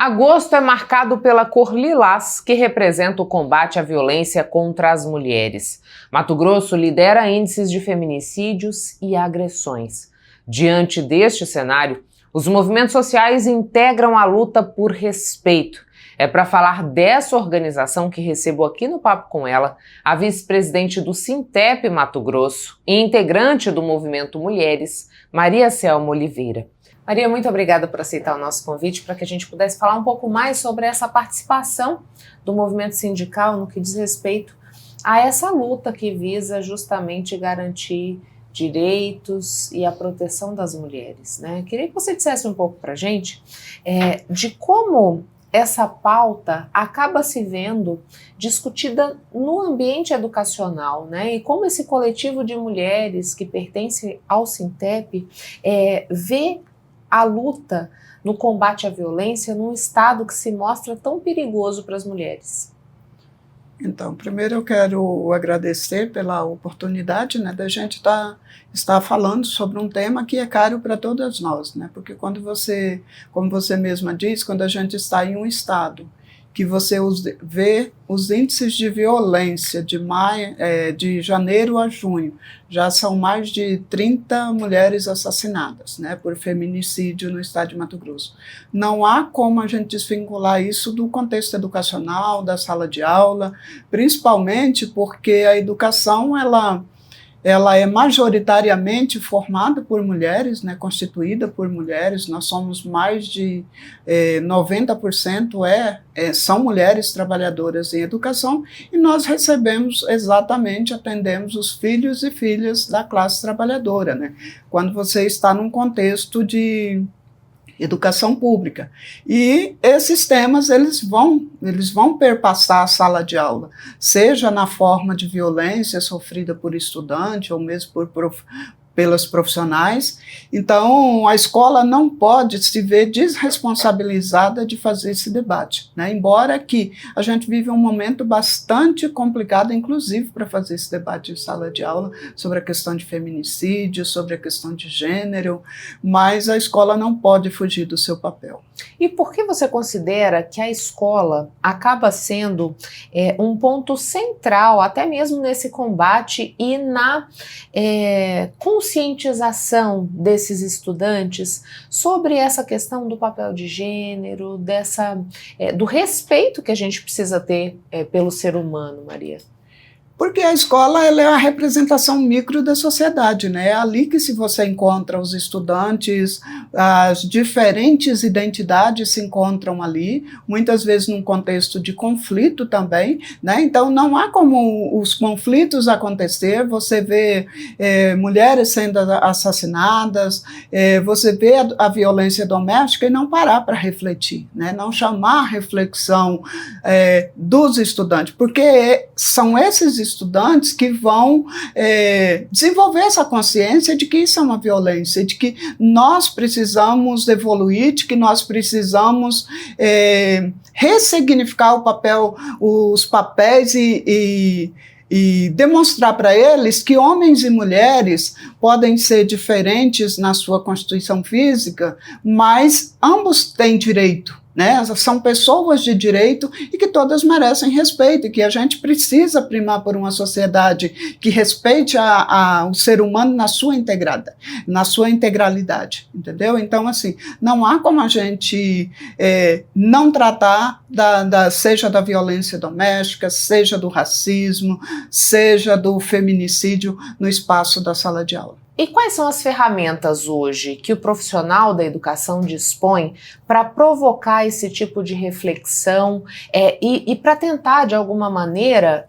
Agosto é marcado pela cor lilás, que representa o combate à violência contra as mulheres. Mato Grosso lidera índices de feminicídios e agressões. Diante deste cenário, os movimentos sociais integram a luta por respeito. É para falar dessa organização que recebo aqui no Papo com ela a vice-presidente do Sintep Mato Grosso e integrante do Movimento Mulheres, Maria Selma Oliveira. Maria, muito obrigada por aceitar o nosso convite para que a gente pudesse falar um pouco mais sobre essa participação do movimento sindical no que diz respeito a essa luta que visa justamente garantir direitos e a proteção das mulheres, né? Queria que você dissesse um pouco para a gente de como essa pauta acaba se vendo discutida no ambiente educacional, né? E como esse coletivo de mulheres que pertence ao Sintep vê a luta no combate à violência num estado que se mostra tão perigoso para as mulheres. Então, primeiro eu quero agradecer pela oportunidade, né, da gente estar falando sobre um tema que é caro para todas nós, né, porque quando você, como você mesma diz, quando a gente está em um estado que você vê os índices de violência de janeiro a junho, já são mais de 30 mulheres assassinadas, né, por feminicídio no estado de Mato Grosso. Não há como a gente desvincular isso do contexto educacional, da sala de aula, principalmente porque a educação, ela é majoritariamente formada por mulheres, né, constituída por mulheres. Nós somos mais de 90% são mulheres trabalhadoras em educação, e nós atendemos os filhos e filhas da classe trabalhadora, né, quando você está num contexto de educação pública. E esses temas eles vão perpassar a sala de aula, seja na forma de violência sofrida por estudante ou mesmo pelas profissionais. Então, a escola não pode se ver desresponsabilizada de fazer esse debate, né? Embora que a gente vive um momento bastante complicado, inclusive para fazer esse debate em sala de aula, sobre a questão de feminicídio, sobre a questão de gênero, mas a escola não pode fugir do seu papel. E por que você considera que a escola acaba sendo um ponto central, até mesmo nesse combate e na conscientização desses estudantes sobre essa questão do papel de gênero, do respeito que a gente precisa ter pelo ser humano, Maria? Porque a escola ela é a representação micro da sociedade, né? É ali que você encontra os estudantes, as diferentes identidades se encontram ali, muitas vezes num contexto de conflito também, né? Então não há como os conflitos acontecer, você vê mulheres sendo assassinadas, você vê a violência doméstica e não parar para refletir, né? Não chamar a reflexão dos estudantes, porque são esses estudantes que vão desenvolver essa consciência de que isso é uma violência, de que nós precisamos evoluir, de que nós precisamos ressignificar os papéis e demonstrar para eles que homens e mulheres podem ser diferentes na sua constituição física, mas ambos têm direito, né? São pessoas de direito e que todas merecem respeito, e que a gente precisa primar por uma sociedade que respeite o ser humano na sua integralidade, entendeu? Então, assim, não há como a gente não tratar seja da violência doméstica, seja do racismo, seja do feminicídio no espaço da sala de aula. E quais são as ferramentas hoje que o profissional da educação dispõe para provocar esse tipo de reflexão e para tentar, de alguma maneira,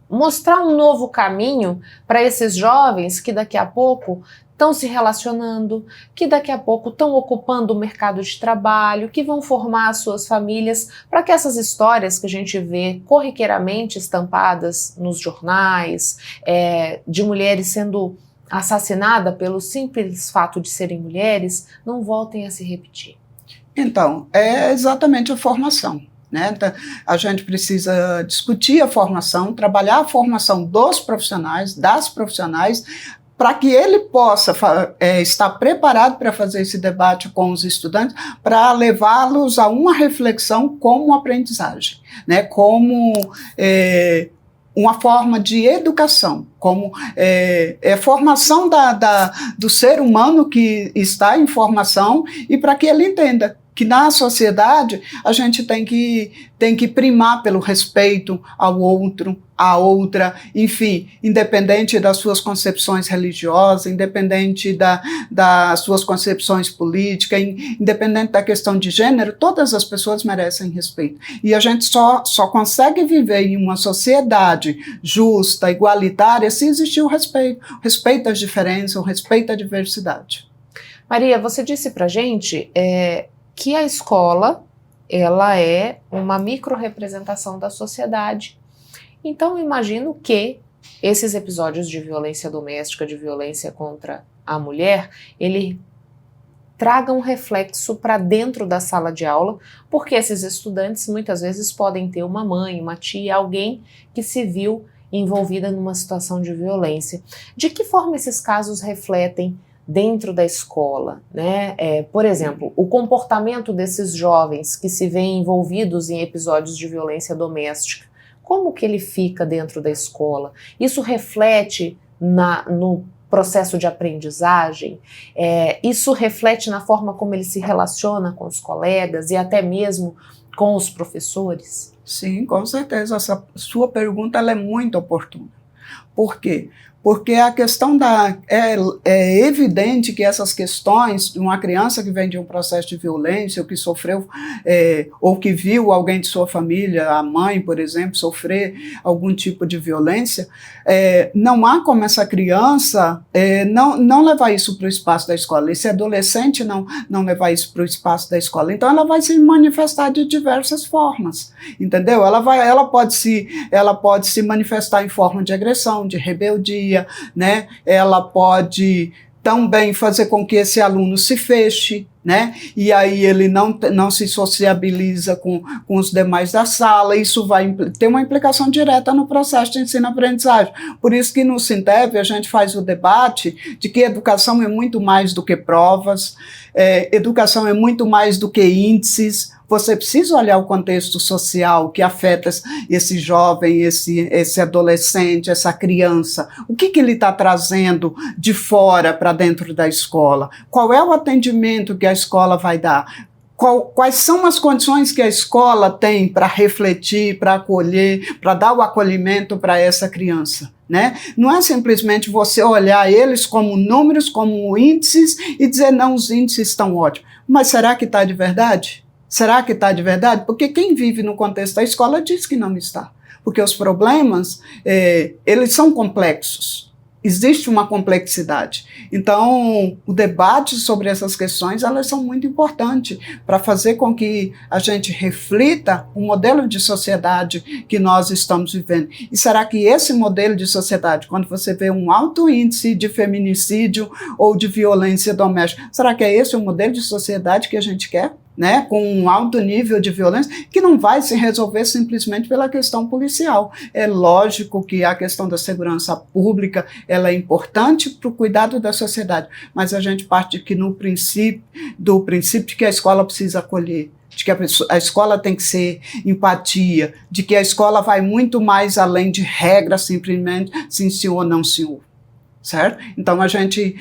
mostrar um novo caminho para esses jovens que daqui a pouco estão se relacionando, que daqui a pouco estão ocupando o mercado de trabalho, que vão formar as suas famílias, para que essas histórias que a gente vê corriqueiramente estampadas nos jornais, de mulheres sendo assassinada pelo simples fato de serem mulheres, não voltem a se repetir? Então, é exatamente a formação, né? Então, a gente precisa discutir a formação, trabalhar a formação dos profissionais, das profissionais, para que ele possa estar preparado para fazer esse debate com os estudantes, para levá-los a uma reflexão como aprendizagem, né? Como uma forma de educação, como formação do ser humano que está em formação, e para que ele entenda que na sociedade a gente tem que primar pelo respeito ao outro, à outra, enfim, independente das suas concepções religiosas, independente das suas concepções políticas, independente da questão de gênero, todas as pessoas merecem respeito. E a gente só consegue viver em uma sociedade justa, igualitária, se existir o respeito às diferenças, o respeito à diversidade. Maria, você disse pra gente que a escola, ela é uma micro-representação da sociedade. Então, imagino que esses episódios de violência doméstica, de violência contra a mulher, ele traga um reflexo para dentro da sala de aula, porque esses estudantes muitas vezes podem ter uma mãe, uma tia, alguém que se viu envolvida numa situação de violência. De que forma esses casos refletem dentro da escola, né? Por exemplo, o comportamento desses jovens que se veem envolvidos em episódios de violência doméstica, como que ele fica dentro da escola? Isso reflete no processo de aprendizagem? Isso reflete na forma como ele se relaciona com os colegas e até mesmo com os professores? Sim, com certeza. Essa sua pergunta ela é muito oportuna. Por quê? Porque a questão é evidente que essas questões de uma criança que vem de um processo de violência, ou que sofreu, ou que viu alguém de sua família, a mãe, por exemplo, sofrer algum tipo de violência, não há como essa criança não levar isso para o espaço da escola, esse adolescente não levar isso para o espaço da escola. Então ela vai se manifestar de diversas formas, entendeu? Ela pode se manifestar em forma de agressão, de rebeldia, né? Ela pode também fazer com que esse aluno se feche, né? E aí ele não se sociabiliza com os demais da sala. Isso vai ter uma implicação direta no processo de ensino-aprendizagem. Por isso que no Sintep a gente faz o debate de que educação é muito mais do que provas, educação é muito mais do que índices. Você precisa olhar o contexto social que afeta esse jovem, esse adolescente, essa criança. O que ele está trazendo de fora para dentro da escola? Qual é o atendimento que a escola vai dar? Quais são as condições que a escola tem para refletir, para acolher, para dar o acolhimento para essa criança? Né? Não é simplesmente você olhar eles como números, como índices e dizer, não, os índices estão ótimos. Mas será que está de verdade? Será que está de verdade? Porque quem vive no contexto da escola diz que não está. Porque os problemas, eles são complexos. Existe uma complexidade. Então, o debate sobre essas questões, elas são muito importantes para fazer com que a gente reflita o modelo de sociedade que nós estamos vivendo. E será que esse modelo de sociedade, quando você vê um alto índice de feminicídio ou de violência doméstica, será que é esse o modelo de sociedade que a gente quer? Né, com um alto nível de violência, que não vai se resolver simplesmente pela questão policial. É lógico que a questão da segurança pública ela é importante para o cuidado da sociedade, mas a gente parte aqui do princípio de que a escola precisa acolher, de que a escola tem que ser empatia, de que a escola vai muito mais além de regras, simplesmente sim, senhor, não, senhor. Certo? Então a gente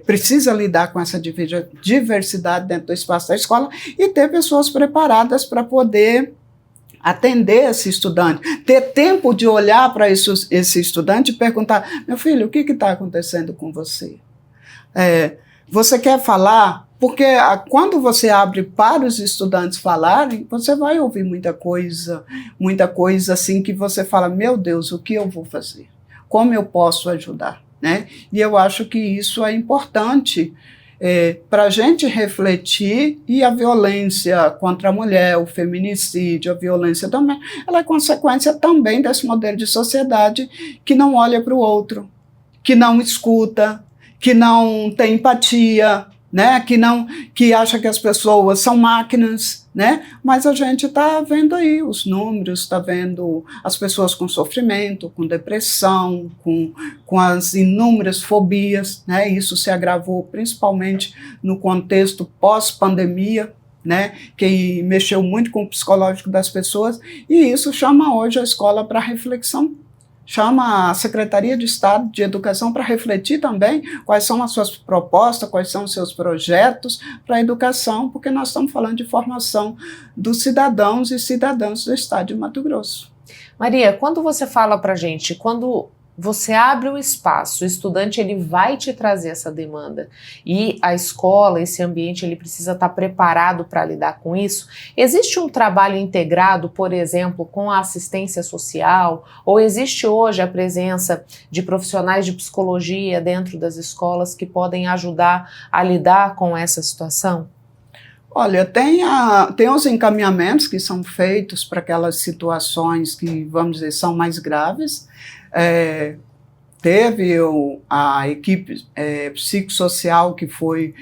precisa lidar com essa diversidade dentro do espaço da escola e ter pessoas preparadas para poder atender esse estudante, ter tempo de olhar para esse estudante e perguntar, meu filho, o que está acontecendo com você? Você quer falar? Porque quando você abre para os estudantes falarem, você vai ouvir muita coisa assim que você fala, meu Deus, o que eu vou fazer? Como eu posso ajudar? Né? E eu acho que isso é importante para a gente refletir, e a violência contra a mulher, o feminicídio, a violência doméstica, ela é consequência também desse modelo de sociedade que não olha para o outro, que não escuta, que não tem empatia, né? Que acha que as pessoas são máquinas, né? Mas a gente está vendo aí os números, está vendo as pessoas com sofrimento, com depressão, com as inúmeras fobias, né? Isso se agravou principalmente no contexto pós-pandemia, né? Que mexeu muito com o psicológico das pessoas, e isso chama hoje a escola para reflexão. Chama a Secretaria de Estado de Educação para refletir também quais são as suas propostas, quais são os seus projetos para a educação, porque nós estamos falando de formação dos cidadãos e cidadãs do estado de Mato Grosso. Maria, quando você fala para a gente, quando você abre o espaço, o estudante ele vai te trazer essa demanda e a escola, esse ambiente, ele precisa estar preparado para lidar com isso. Existe um trabalho integrado, por exemplo, com a assistência social, ou existe hoje a presença de profissionais de psicologia dentro das escolas que podem ajudar a lidar com essa situação? Olha, tem os encaminhamentos que são feitos para aquelas situações que, vamos dizer, são mais graves. Teve a equipe psicossocial que foi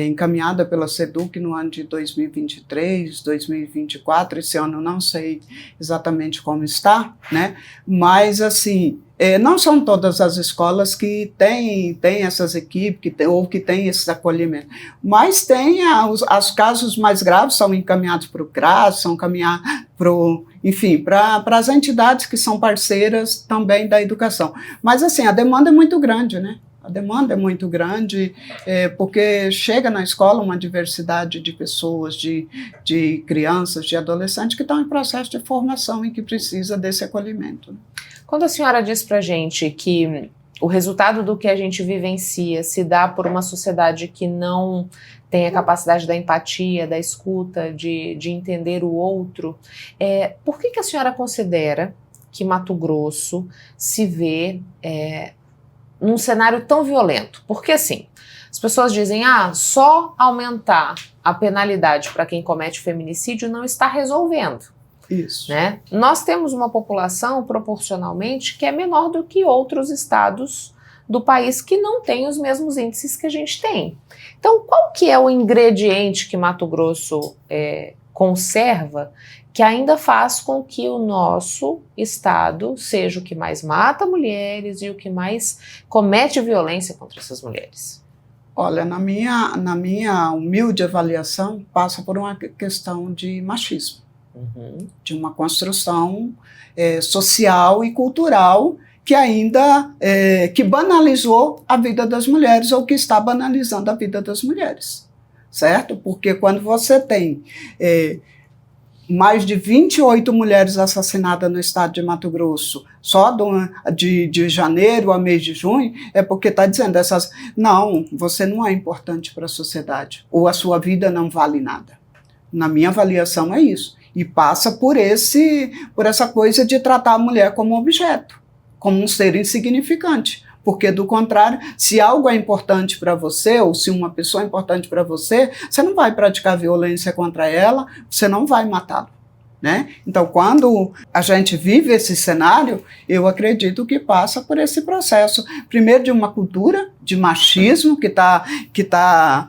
encaminhada pela SEDUC no ano de 2023, 2024, esse ano não sei exatamente como está, né? Mas assim, não são todas as escolas que têm essas equipes, ou que têm esse acolhimento, mas tem os casos mais graves são encaminhados para o CRAS, são encaminhados para as entidades que são parceiras também da educação. Mas assim, a demanda é muito grande, né? A demanda é muito grande, porque chega na escola uma diversidade de pessoas, de crianças, de adolescentes que estão em processo de formação e que precisa desse acolhimento. Quando a senhora diz para a gente que o resultado do que a gente vivencia se dá por uma sociedade que não tem a capacidade da empatia, da escuta, de entender o outro, por que a senhora considera que Mato Grosso se vê num cenário tão violento? Porque assim, as pessoas dizem, só aumentar a penalidade para quem comete feminicídio não está resolvendo. Isso. Né? Nós temos uma população proporcionalmente que é menor do que outros estados do país que não têm os mesmos índices que a gente tem. Então, qual que é o ingrediente que Mato Grosso conserva que ainda faz com que o nosso estado seja o que mais mata mulheres e o que mais comete violência contra essas mulheres? Olha, na minha humilde avaliação, passa por uma questão de machismo. De uma construção social e cultural que ainda que banalizou a vida das mulheres, ou que está banalizando a vida das mulheres, certo? Porque quando você tem mais de 28 mulheres assassinadas no estado de Mato Grosso, só de janeiro a mês de junho, é porque está dizendo não, você não é importante para a sociedade, ou a sua vida não vale nada. Na minha avaliação é isso. E passa por essa coisa de tratar a mulher como objeto, como um ser insignificante. Porque, do contrário, se algo é importante para você, ou se uma pessoa é importante para você, você não vai praticar violência contra ela, você não vai matá-la, né? Então, quando a gente vive esse cenário, eu acredito que passa por esse processo, primeiro de uma cultura de machismo que tá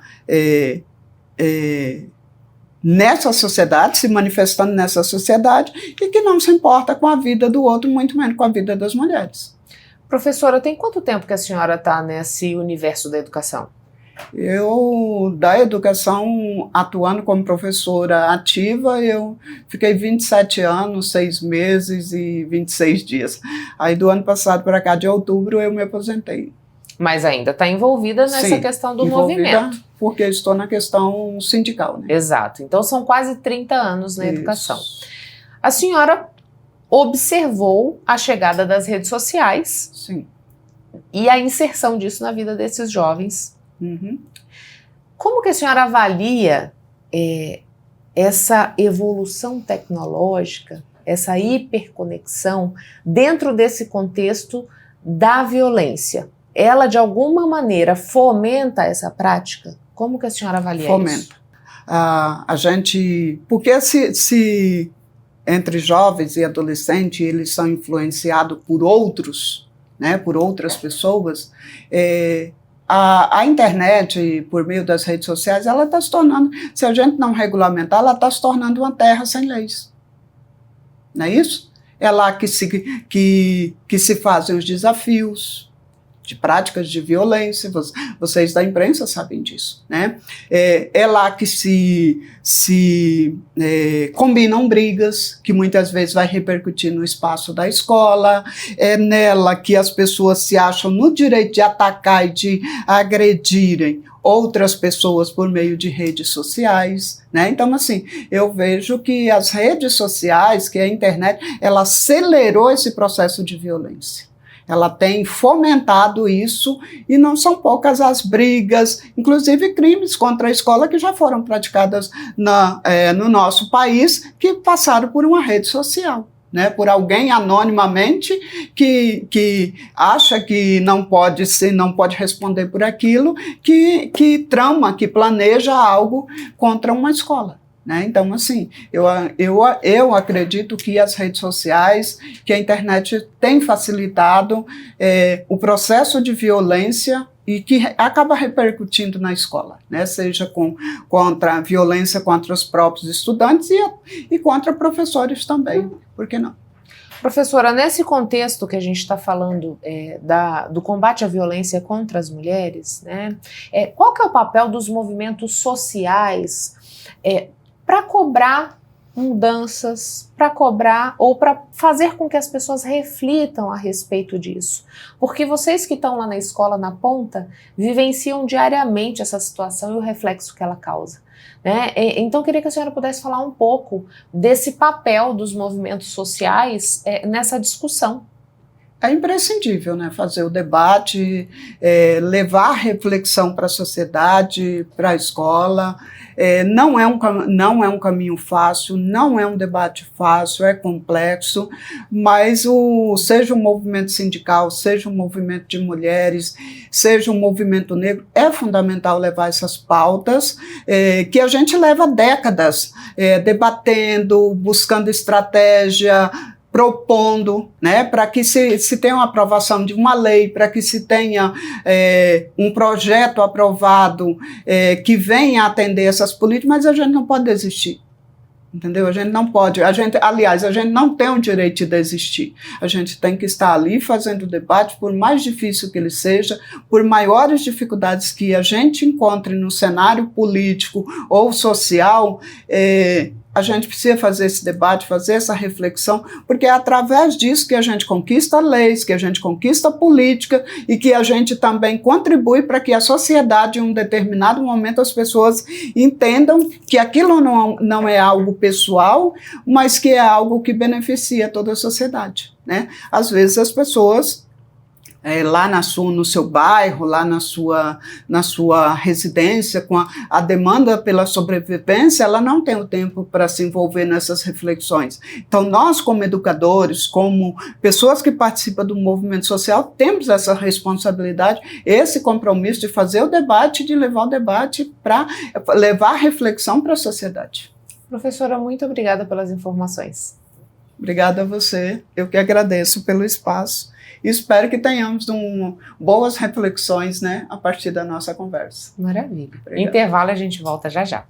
nessa sociedade, se manifestando nessa sociedade, e que não se importa com a vida do outro, muito menos com a vida das mulheres. Professora, tem quanto tempo que a senhora está nesse universo da educação? Eu, da educação, atuando como professora ativa, eu fiquei 27 anos, 6 meses e 26 dias. Aí, do ano passado para cá, de outubro, eu me aposentei. Mas ainda está envolvida nessa questão do movimento. Porque estou na questão sindical, né? Exato. Então são quase 30 anos na educação. A senhora observou a chegada das redes sociais. Sim. E a inserção disso na vida desses jovens. Como que a senhora avalia essa evolução tecnológica, essa hiperconexão dentro desse contexto da violência? Ela, de alguma maneira, fomenta essa prática? Como que a senhora avalia isso? Fomenta. A gente... Porque se entre jovens e adolescentes eles são influenciados por outros, né, por outras pessoas, a internet, por meio das redes sociais, ela está se tornando, se a gente não regulamentar, ela está se tornando uma terra sem leis. Não é isso? É lá que se fazem os desafios de práticas de violência, vocês da imprensa sabem disso, né? É lá que se combinam brigas, que muitas vezes vai repercutir no espaço da escola, é nela que as pessoas se acham no direito de atacar e de agredirem outras pessoas por meio de redes sociais, né? Então, assim, eu vejo que as redes sociais, que a internet, ela acelerou esse processo de violência. Ela tem fomentado isso e não são poucas as brigas, inclusive crimes contra a escola que já foram praticadas no nosso país, que passaram por uma rede social, né? Por alguém anonimamente que acha que não pode responder por aquilo, que trama, que planeja algo contra uma escola. Né? Então, assim, eu acredito que as redes sociais, que a internet tem facilitado o processo de violência e que acaba repercutindo na escola, né? Seja contra a violência contra os próprios estudantes e contra professores também, por que não? Professora, nesse contexto que a gente está falando do combate à violência contra as mulheres, né, qual que é o papel dos movimentos sociais para cobrar mudanças, para cobrar ou para fazer com que as pessoas reflitam a respeito disso? Porque vocês que estão lá na escola, na ponta, vivenciam diariamente essa situação e o reflexo que ela causa, né? Então eu queria que a senhora pudesse falar um pouco desse papel dos movimentos sociais nessa discussão. É imprescindível, né, fazer o debate, levar a reflexão para a sociedade, para a escola. Não é um caminho fácil, não é um debate fácil, é complexo, mas seja um movimento sindical, seja um movimento de mulheres, seja um movimento negro, é fundamental levar essas pautas que a gente leva décadas debatendo, buscando estratégia, propondo, né, para que se tenha uma aprovação de uma lei, para que se tenha um projeto aprovado que venha atender essas políticas, mas a gente não pode desistir. Entendeu? A gente não pode, aliás, a gente não tem o direito de desistir. A gente tem que estar ali fazendo o debate, por mais difícil que ele seja, por maiores dificuldades que a gente encontre no cenário político ou social, a gente precisa fazer esse debate, fazer essa reflexão, porque é através disso que a gente conquista leis, que a gente conquista política e que a gente também contribui para que a sociedade, em um determinado momento, as pessoas entendam que aquilo não é algo pessoal, mas que é algo que beneficia toda a sociedade, né? Às vezes as pessoas lá no seu bairro, lá na sua residência, com a demanda pela sobrevivência, ela não tem o tempo para se envolver nessas reflexões. Então, nós, como educadores, como pessoas que participam do movimento social, temos essa responsabilidade, esse compromisso de fazer o debate, de levar o debate para levar a reflexão para a sociedade. Professora, muito obrigada pelas informações. Obrigada a você, eu que agradeço pelo espaço. E espero que tenhamos boas reflexões, né, a partir da nossa conversa. Maravilha. Obrigada. Intervalo, a gente volta já já.